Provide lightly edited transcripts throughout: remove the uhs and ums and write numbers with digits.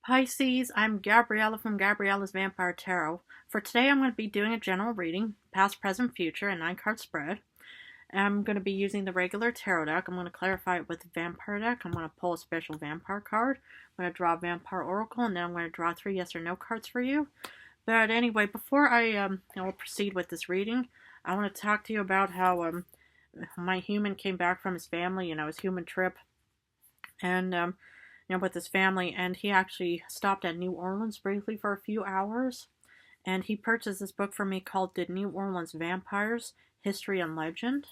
Pisces, I'm Gabriella from Gabriella's Vampire Tarot. For today, I'm going to be doing a general reading, past, present, future, and 9-card spread. I'm going to be using the regular tarot deck. I'm going to clarify it with the vampire deck. I'm going to pull a special vampire card. I'm going to draw a vampire oracle, and then I'm going to draw 3 yes or no cards for you. But anyway, before I proceed with this reading, I want to talk to you about how my human came back from his family, his human trip, and with his family, and he actually stopped at New Orleans briefly for a few hours, and he purchased this book for me called The New Orleans Vampires, History and Legend.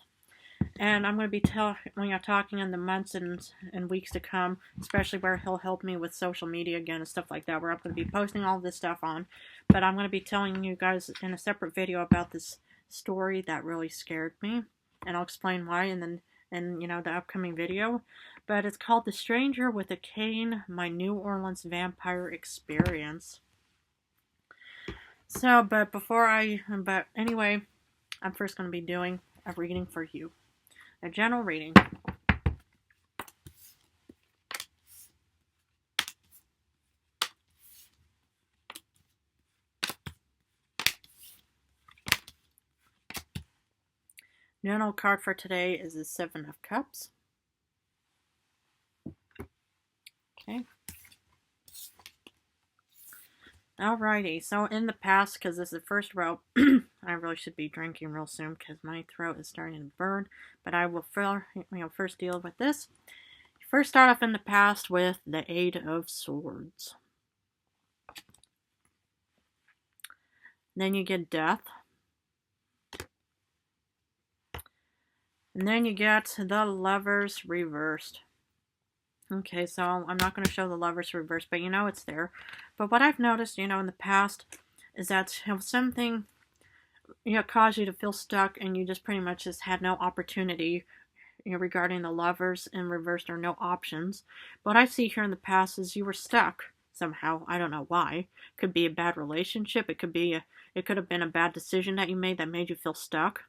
And I'm going to be talking in the months and weeks to come, especially where he'll help me with social media again and stuff like that, where I'm going to be posting all this stuff on. But I'm going to be telling you guys in a separate video about this story that really scared me, and I'll explain why in the upcoming video. But it's called The Stranger with a Cane, My New Orleans Vampire Experience. But anyway, I'm first going to be doing a reading for you. A general reading. General card for today is the 7 of Cups. Okay. Alrighty, so in the past, because this is the first row, I really should be drinking real soon because my throat is starting to burn, but I will first deal with this. First start off in the past with the 8 of Swords. Then you get Death. And then you get the Lovers reversed. Okay, so I'm not going to show the Lovers reversed, but it's there. But what I've noticed, in the past, is that something, caused you to feel stuck, and you just pretty much just had no opportunity, regarding the Lovers in reversed, or no options. What I see here in the past is you were stuck somehow. I don't know why. Could be a bad relationship. It could have been a bad decision that you made that made you feel stuck,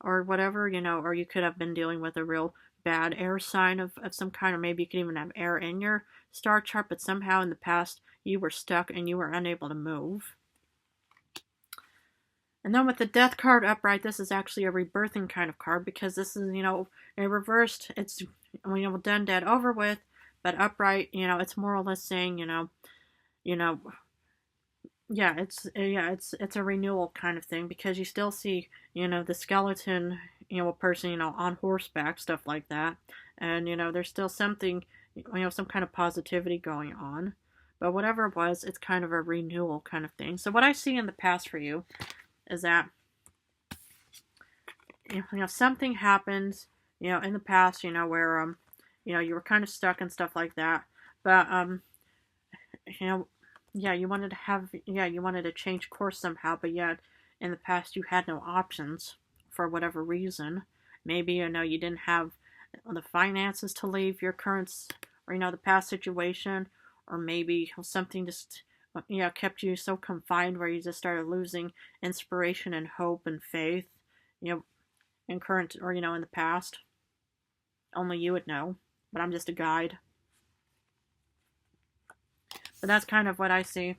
or whatever, or you could have been dealing with a real bad air sign of some kind, or maybe you could even have air in your star chart, but somehow in the past you were stuck and you were unable to move. And then with the Death card upright, this is actually a rebirthing kind of card, because this is, in reversed, it's, done, dead, over with, but upright, it's more or less saying, it's a renewal kind of thing, because you still see, the skeleton, a person, on horseback, stuff like that. And, there's still something, some kind of positivity going on. But whatever it was, it's kind of a renewal kind of thing. So what I see in the past for you is that, something happens, in the past, where, you were kind of stuck and stuff like that. But, you wanted to change course somehow, but yet in the past you had no options for whatever reason. Maybe, you didn't have the finances to leave your current, or, the past situation, or maybe something just, kept you so confined where you just started losing inspiration and hope and faith, in current, or, in the past. Only you would know, but I'm just a guide. But that's kind of what I see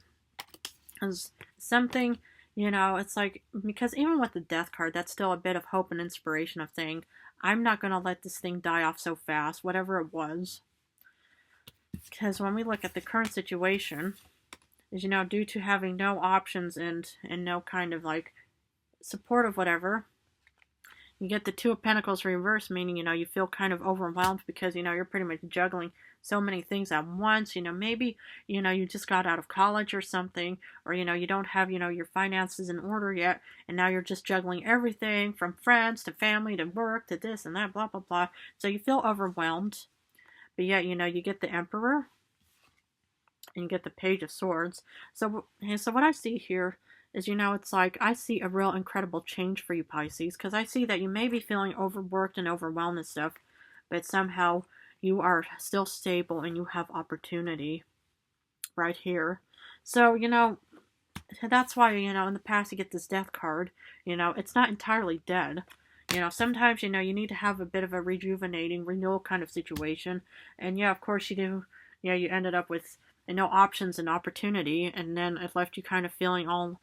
as something, it's like, because even with the Death card, that's still a bit of hope and inspiration of thing. I'm not going to let this thing die off so fast, whatever it was. Because when we look at the current situation, is, due to having no options and no kind of, support of whatever, you get the 2 of Pentacles reversed, meaning, you feel kind of overwhelmed because, you're pretty much juggling so many things at once. Maybe, you just got out of college or something, or, you don't have, your finances in order yet, and now you're just juggling everything from friends to family to work to this and that, blah, blah, blah. So you feel overwhelmed, but yet, you get the Emperor, and you get the Page of Swords. So what I see here is, it's like, I see a real incredible change for you, Pisces, because I see that you may be feeling overworked and overwhelmed and stuff, but somehow you are still stable and you have opportunity right here. So, that's why, in the past you get this Death card. It's not entirely dead. Sometimes, you need to have a bit of a rejuvenating, renewal kind of situation. And yeah, of course you do. You ended up with and no options and opportunity, and then it left you kind of feeling all,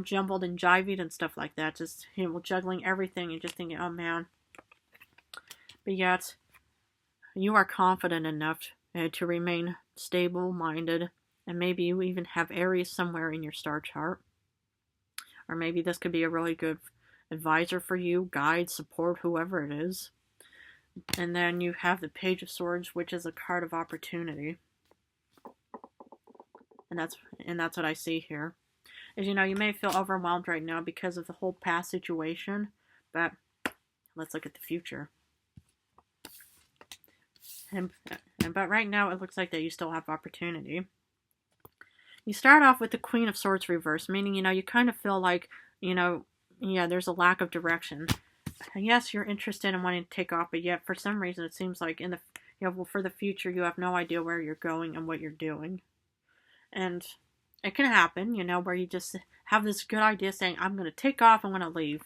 jumbled and jivied and stuff like that, just, juggling everything and just thinking, oh man. But yet, you are confident enough to remain stable-minded, and maybe you even have Aries somewhere in your star chart. Or maybe this could be a really good advisor for you, guide, support, whoever it is. And then you have the Page of Swords, which is a card of opportunity. And that's what I see here. As you know, you may feel overwhelmed right now because of the whole past situation, but let's look at the future. But right now, it looks like that you still have opportunity. You start off with the Queen of Swords reverse, meaning, you kind of feel like, there's a lack of direction. Yes, you're interested in wanting to take off, but yet for some reason it seems like for the future you have no idea where you're going and what you're doing. And it can happen, where you just have this good idea saying, I'm going to take off, I'm going to leave.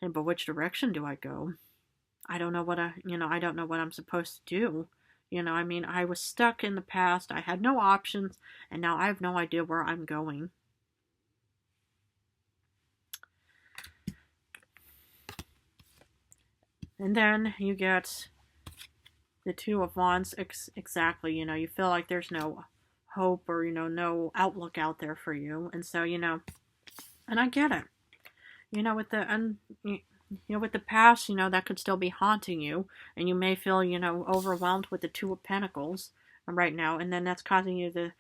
But which direction do I go? I don't know what I don't know what I'm supposed to do. I was stuck in the past, I had no options, and now I have no idea where I'm going. And then you get the Two of Wands, exactly, you feel like there's no hope or, no outlook out there for you. And so, and I get it. With the past, that could still be haunting you, and you may feel, overwhelmed with the Two of Pentacles right now, and then that's causing you to,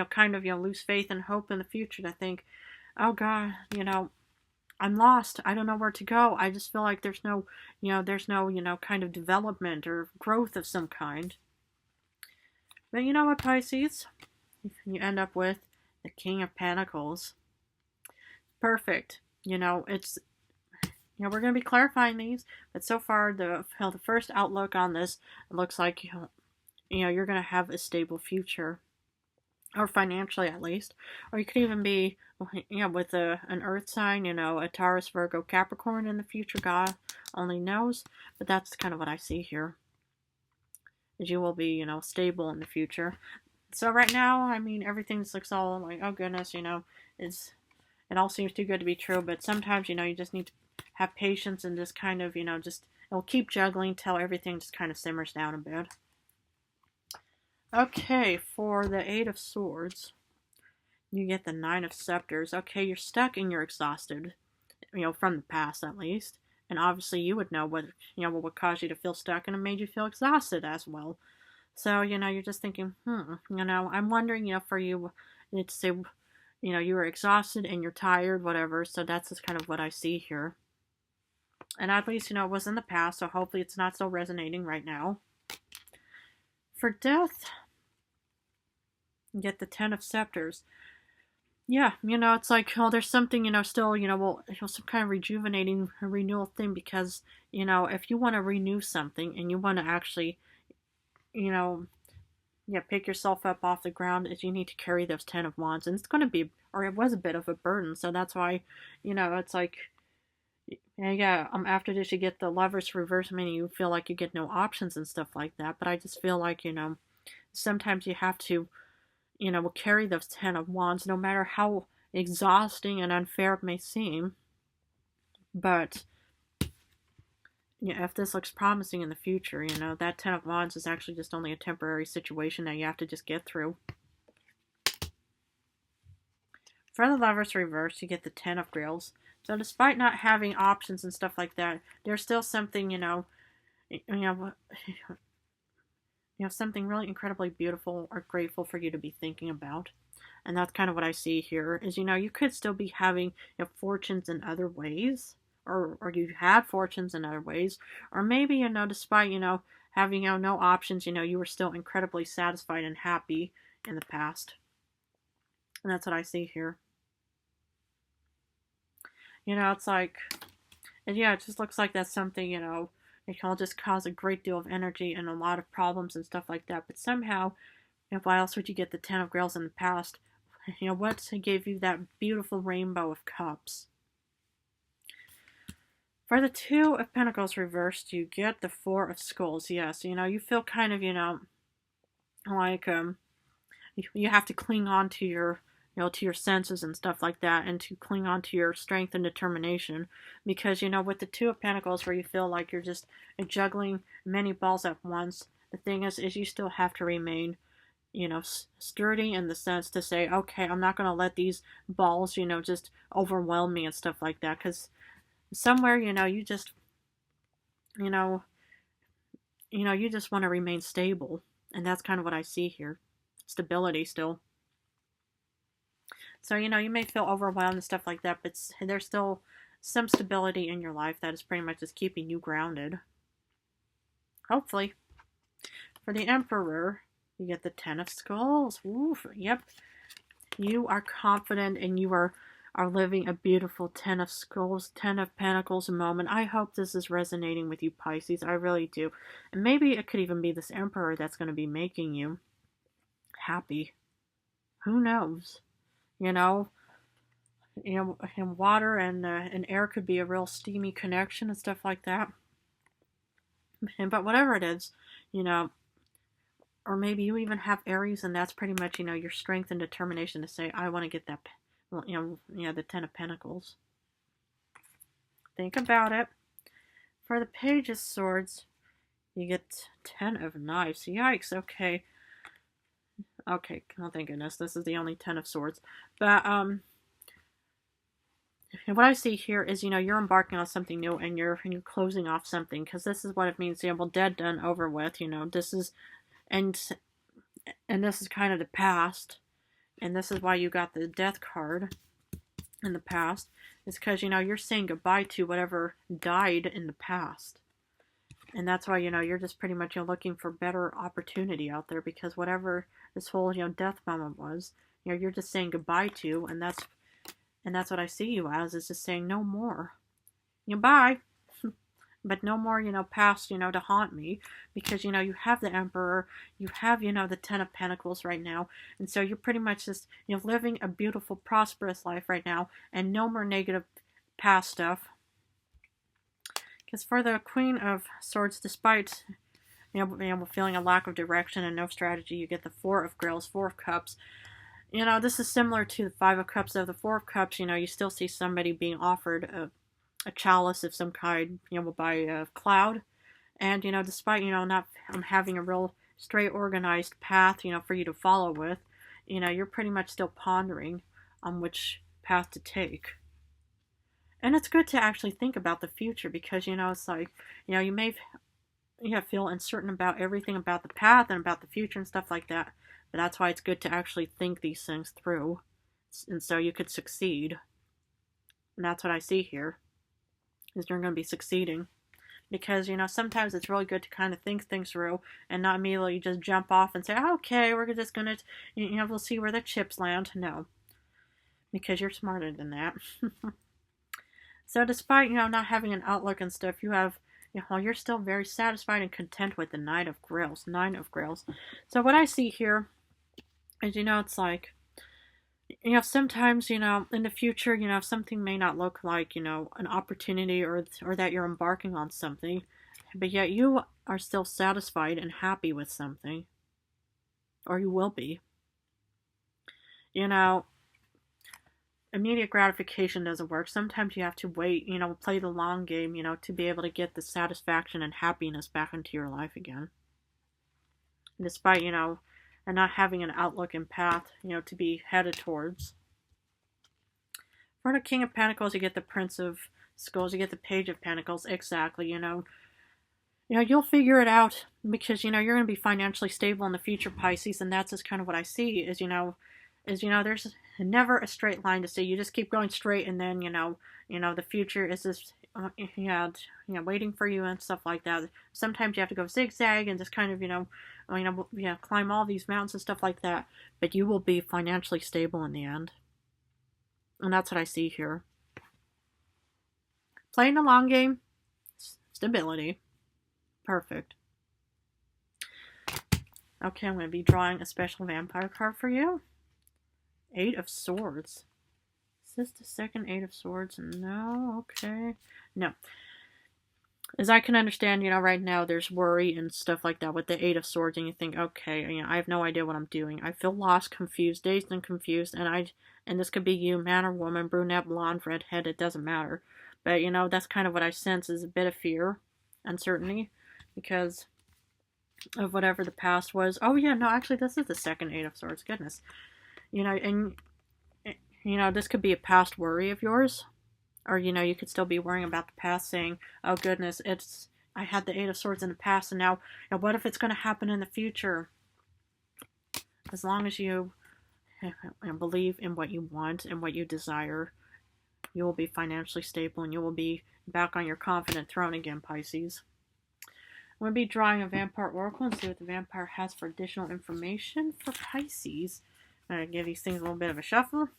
kind of, lose faith and hope in the future, to think, oh God, I'm lost. I don't know where to go. I just feel like there's no, kind of development or growth of some kind. But you know what, Pisces? You end up with the King of Pentacles. Perfect. It's, we're going to be clarifying these, but so far, the first outlook on this, it looks like, you're going to have a stable future. Or financially, at least. Or you could even be, with an earth sign, a Taurus, Virgo, Capricorn in the future. God only knows. But that's kind of what I see here. Is you will be, stable in the future. So right now, everything just looks all like, oh goodness, it all seems too good to be true. But sometimes, you just need to have patience and just kind of, it'll keep juggling till everything just kind of simmers down a bit. Okay, for the Eight of Swords, you get the Nine of Scepters. Okay, you're stuck and you're exhausted, from the past at least. And obviously you would know what would cause you to feel stuck, and it made you feel exhausted as well. So, you're just thinking, I'm wondering, for you, it's say, you were exhausted and you're tired, whatever. So that's just kind of what I see here. And at least, it was in the past, so hopefully it's not so resonating right now. For Death, you get the Ten of Scepters. Yeah, it's like, there's something, still, some kind of rejuvenating, renewal thing, because, if you want to renew something and you want to actually, pick yourself up off the ground, is you need to carry those Ten of Wands, and it's going to be, or it was a bit of a burden, so that's why, it's like, after this you get the Lovers reverse, meaning you feel like you get no options and stuff like that, but I just feel like, sometimes you have to, carry those Ten of Wands, no matter how exhausting and unfair it may seem. But, if this looks promising in the future, that Ten of Wands is actually just only a temporary situation that you have to just get through. For the Lovers reverse, you get the Ten of Grails. So despite not having options and stuff like that, there's still something, something really incredibly beautiful or grateful for you to be thinking about. And that's kind of what I see here, is, you could still be having fortunes in other ways, or you had fortunes in other ways, or maybe, despite, having, no options, you were still incredibly satisfied and happy in the past. And that's what I see here. It's like, and yeah, it just looks like that's something, it can all just cause a great deal of energy and a lot of problems and stuff like that. But somehow, why else would you get the Ten of Grails in the past? What gave you that beautiful rainbow of cups? For the Two of Pentacles reversed, you get the Four of Skulls. Yes, you feel kind of, like, you have to cling on to your, to your senses and stuff like that, and to cling on to your strength and determination. Because, with the Two of Pentacles, where you feel like you're just juggling many balls at once, the thing is you still have to remain, sturdy in the sense to say, okay, I'm not going to let these balls, just overwhelm me and stuff like that. Because somewhere, you just, you know, you just want to remain stable. And that's kind of what I see here. Stability still. So, you may feel overwhelmed and stuff like that, but there's still some stability in your life that is pretty much just keeping you grounded. Hopefully. For the Emperor, you get the Ten of Skulls. Oof, yep. You are confident and you are living a beautiful Ten of Skulls, Ten of Pentacles moment. I hope this is resonating with you, Pisces. I really do. And maybe it could even be this Emperor that's going to be making you happy. Who knows? And water and air could be a real steamy connection and stuff like that. But whatever it is, or maybe you even have Aries, and that's pretty much, your strength and determination to say, I want to get that, the Ten of Pentacles. Think about it. For the Page of Swords, you get Ten of Knives. Yikes, okay. Okay, oh thank goodness, this is the only Ten of Swords. But, what I see here is, you're embarking on something new, and you're closing off something, because this is what it means, well, dead, done, over with, this is, and this is kind of the past, and this is why you got the Death card in the past, is because, you're saying goodbye to whatever died in the past. And that's why, you're just pretty much, looking for better opportunity out there, because whatever this whole, death moment was, you're just saying goodbye to, and that's what I see you as, is just saying no more. Bye. But no more, past, to haunt me, because, you have the Emperor, you have, the Ten of Pentacles right now, and so you're pretty much just, living a beautiful, prosperous life right now, and no more negative past stuff. Because for the Queen of Swords, despite, feeling a lack of direction and no strategy, you get the Four of Grails, Four of Cups. This is similar to the Five of Cups. Of the Four of Cups, you still see somebody being offered a chalice of some kind, by a cloud. And, despite, not having a real straight, organized path, for you to follow with, you're pretty much still pondering on which path to take. And it's good to actually think about the future, because, it's like, you may feel uncertain about everything about the path and about the future and stuff like that. But that's why it's good to actually think these things through, and so you could succeed. And that's what I see here, is you're going to be succeeding. Because, sometimes it's really good to kind of think things through and not immediately just jump off and say, okay, we're just going to, we'll see where the chips land. No. Because you're smarter than that. So despite, not having an outlook and stuff, you have, you're still very satisfied and content with the Nine of Grails. So what I see here is, it's like, sometimes, in the future, something may not look like, an opportunity or that you're embarking on something, but yet you are still satisfied and happy with something. Or you will be. Immediate gratification doesn't work. Sometimes you have to wait, play the long game, to be able to get the satisfaction and happiness back into your life again. Despite, and not having an outlook and path, to be headed towards. For the King of Pentacles, you get the Prince of Skulls, you get the Page of Pentacles, exactly, you'll figure it out, because, you're going to be financially stable in the future, Pisces, and that's just kind of what I see, is, there's never a straight line to see. You just keep going straight, and then, the future is just, waiting for you and stuff like that. Sometimes you have to go zigzag and just kind of, climb all these mountains and stuff like that. But you will be financially stable in the end. And that's what I see here. Playing the long game, stability. Perfect. Okay, I'm going to be drawing a special vampire card for you. Eight of Swords. Is this the second Eight of Swords? No, okay. No. As I can understand, right now there's worry and stuff like that with the Eight of Swords, and you think, okay, I have no idea what I'm doing. I feel lost, confused, dazed, and confused, and this could be you, man or woman, brunette, blonde, redhead, it doesn't matter. But, that's kind of what I sense is a bit of fear, uncertainty, because of whatever the past was. Oh, yeah, no, actually, this is the second Eight of Swords, goodness. And, this could be a past worry of yours. Or, you could still be worrying about the past, saying, oh goodness, I had the Eight of Swords in the past, and now what if it's going to happen in the future? As long as you believe in what you want and what you desire, you will be financially stable, and you will be back on your confident throne again, Pisces. I'm going to be drawing a vampire oracle and see what the vampire has for additional information for Pisces. I'm going to give these things a little bit of a shuffle.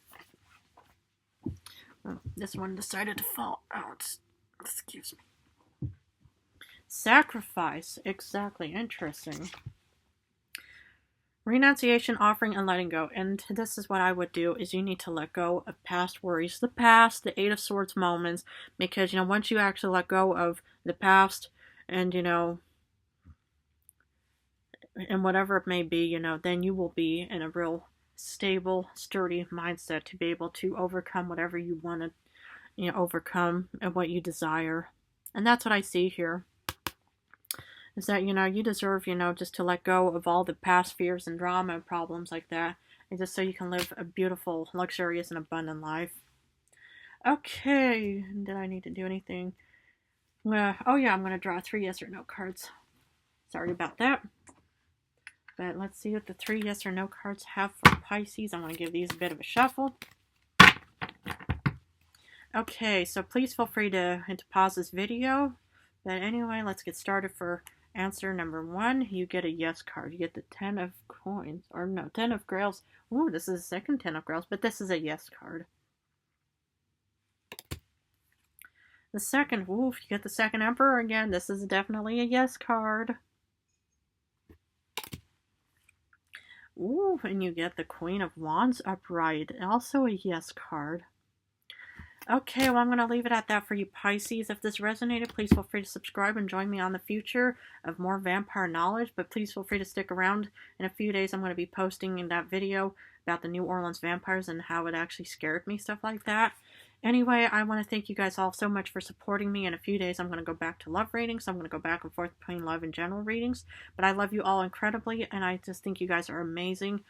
This one decided to fall out. Excuse me. Sacrifice. Exactly. Interesting. Renunciation, offering, and letting go. And this is what I would do, is you need to let go of past worries. The past, the Eight of Swords moments. Because, once you actually let go of the past and, and whatever it may be, then you will be in a real stable, sturdy mindset to be able to overcome whatever you want to, overcome and what you desire. And that's what I see here. Is that, you deserve, just to let go of all the past fears and drama and problems like that. And just so you can live a beautiful, luxurious, and abundant life. Okay. Did I need to do anything? Oh yeah, I'm going to draw 3 yes or no cards. Sorry about that. But let's see what the 3 yes or no cards have for Pisces. I'm going to give these a bit of a shuffle. Okay, so please feel free to pause this video. But anyway, let's get started for answer number 1. You get a yes card. You get the 10 of coins. Or no, 10 of grails. Ooh, this is the second 10 of grails, but this is a yes card. The second, ooh, if you get the second emperor again, this is definitely a yes card. Ooh, and you get the Queen of Wands upright. Also a yes card. Okay, well, I'm going to leave it at that for you, Pisces. If this resonated, please feel free to subscribe and join me on the future of more vampire knowledge. But please feel free to stick around. In a few days, I'm going to be posting in that video about the New Orleans vampires and how it actually scared me, stuff like that. Anyway, I want to thank you guys all so much for supporting me. In a few days, I'm going to go back to love readings. I'm going to go back and forth between love and general readings. But I love you all incredibly, and I just think you guys are amazing.